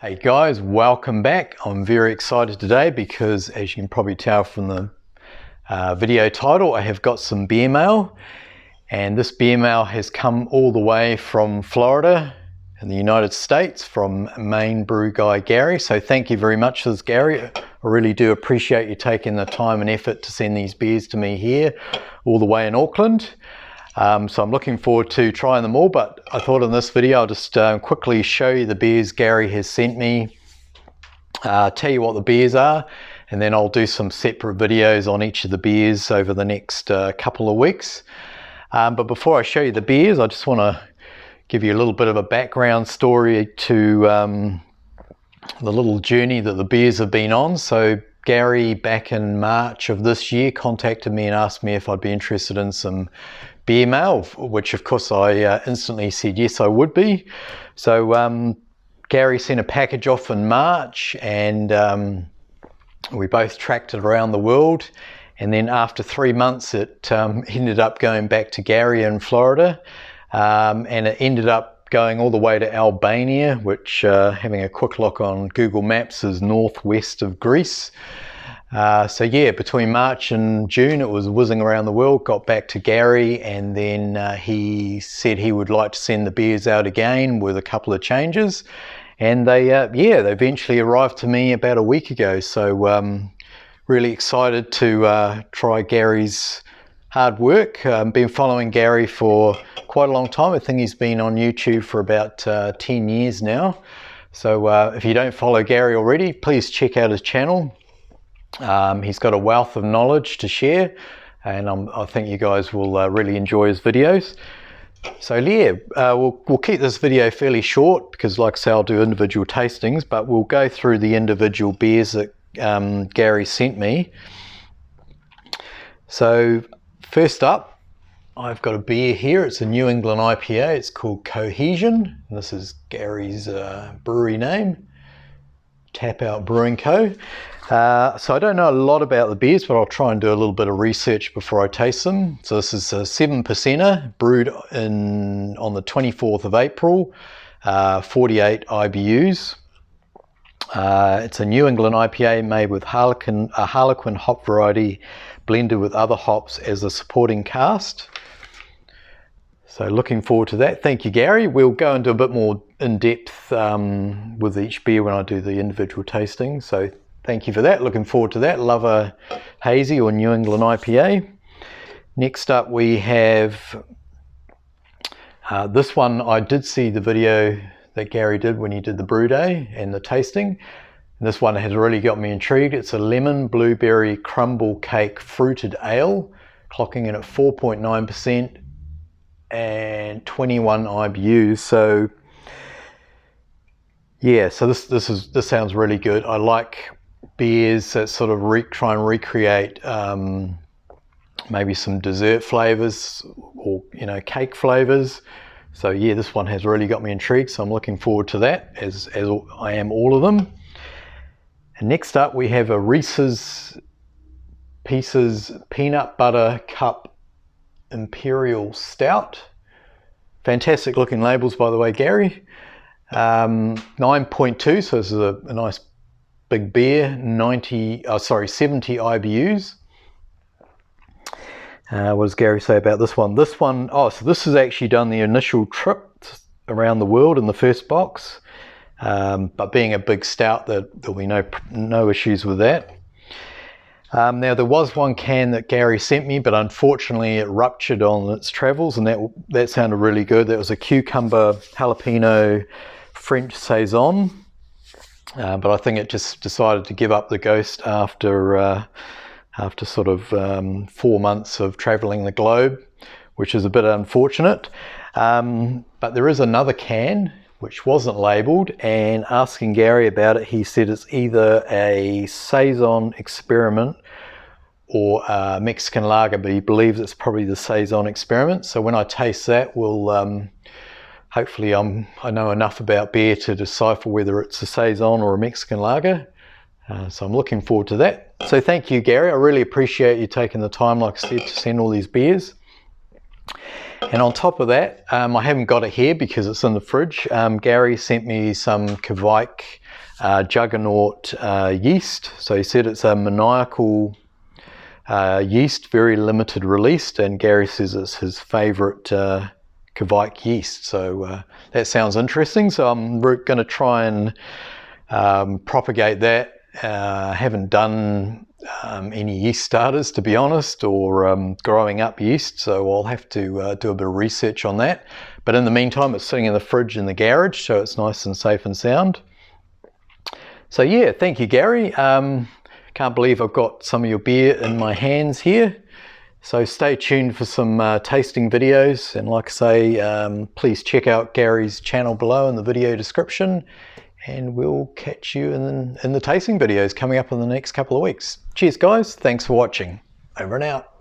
Hey guys, welcome back. I'm very excited today because, as you can probably tell from the video title, I have got some beer mail, and this beer mail has come all the way from Florida in the United States from MaineBrewGuy Gary. So thank you very much for this, Gary. I really do appreciate you taking the time and effort to send these beers to me here all the way in Auckland. So I'm looking forward to trying them all, but I thought in this video I'll just quickly show you the beers Gary has sent me, tell you what the beers are, and then I'll do some separate videos on each of the beers over the next couple of weeks. But before I show you the beers, I just want to give you a little bit of a background story to the little journey that the beers have been on. So Gary, back in March of this year, contacted me and asked me if I'd be interested in some beer mail, which of course I instantly said yes, I would be. So Gary sent a package off in March, and we both tracked it around the world, and then after 3 months it ended up going back to Gary in Florida, and it ended up going all the way to Albania, which having a quick look on Google Maps is northwest of Greece. So yeah, between March and June it was whizzing around the world, got back to Gary, and then he said he would like to send the beers out again with a couple of changes, and they eventually arrived to me about a week ago. So really excited to try Gary's hard work. Been following Gary for quite a long time. I think he's been on YouTube for about 10 years now. So if you don't follow Gary already, please check out his channel. He's got a wealth of knowledge to share, and I think you guys will really enjoy his videos. So yeah, we'll keep this video fairly short because, like I say, I'll do individual tastings, but we'll go through the individual beers that Gary sent me. So first up, I've got a beer here. It's a New England IPA. It's called Cohesion. And this is Gary's brewery name, Tap Out Brewing Co. So I don't know a lot about the beers, but I'll try and do a little bit of research before I taste them. So this is a 7%er brewed on the 24th of April, 48 IBUs. It's a New England IPA made with a Harlequin hop variety blended with other hops as a supporting cast. So looking forward to that. Thank you, Gary. We'll go into a bit more in depth with each beer when I do the individual tasting. So thank you for that. Looking forward to that. Love a hazy or New England IPA. Next up we have this one. I did see the video that Gary did when he did the brew day and the tasting. And this one has really got me intrigued. It's a lemon blueberry crumble cake fruited ale, clocking in at 4.9% and 21 IBUs. So yeah, so this sounds really good. I like beers that sort of try and recreate maybe some dessert flavors or cake flavors. So yeah, this one has really got me intrigued, so I'm looking forward to that, as I am all of them. And next up we have a Reese's Pieces Peanut Butter Cup Imperial Stout. Fantastic looking labels, by the way, Gary. 9.2, so this is a nice big beer. 70 IBUs. What does Gary say about this one? So this has actually done the initial trip around the world in the first box, but being a big stout, there'll be no issues with that. Now there was one can that Gary sent me, but unfortunately it ruptured on its travels, and that sounded really good. That was a cucumber jalapeno French saison, but I think it just decided to give up the ghost after sort of 4 months of traveling the globe, which is a bit unfortunate. But there is another can which wasn't labeled, and asking Gary about it, he said it's either a Saison Experiment or a Mexican lager, but he believes it's probably the Saison Experiment. So when I taste that, we'll hopefully I know enough about beer to decipher whether it's a Saison or a Mexican lager. So I'm looking forward to that. So thank you, Gary. I really appreciate you taking the time, like I said, to send all these beers. And on top of that, I haven't got it here because it's in the fridge. Gary sent me some Kvike Juggernaut yeast. So he said it's a maniacal yeast, very limited released, and Gary says it's his favourite Kvike yeast. So that sounds interesting. So I'm going to try and propagate that. Haven't done any yeast starters, to be honest, or growing up yeast, so I'll have to do a bit of research on that. But in the meantime, it's sitting in the fridge in the garage, so it's nice and safe and sound. So yeah, thank you, Gary. Can't believe I've got some of your beer in my hands here. So stay tuned for some tasting videos, and like I say, please check out Gary's channel below in the video description, and we'll catch you in the tasting videos coming up in the next couple of weeks. Cheers guys, thanks for watching. Over and out.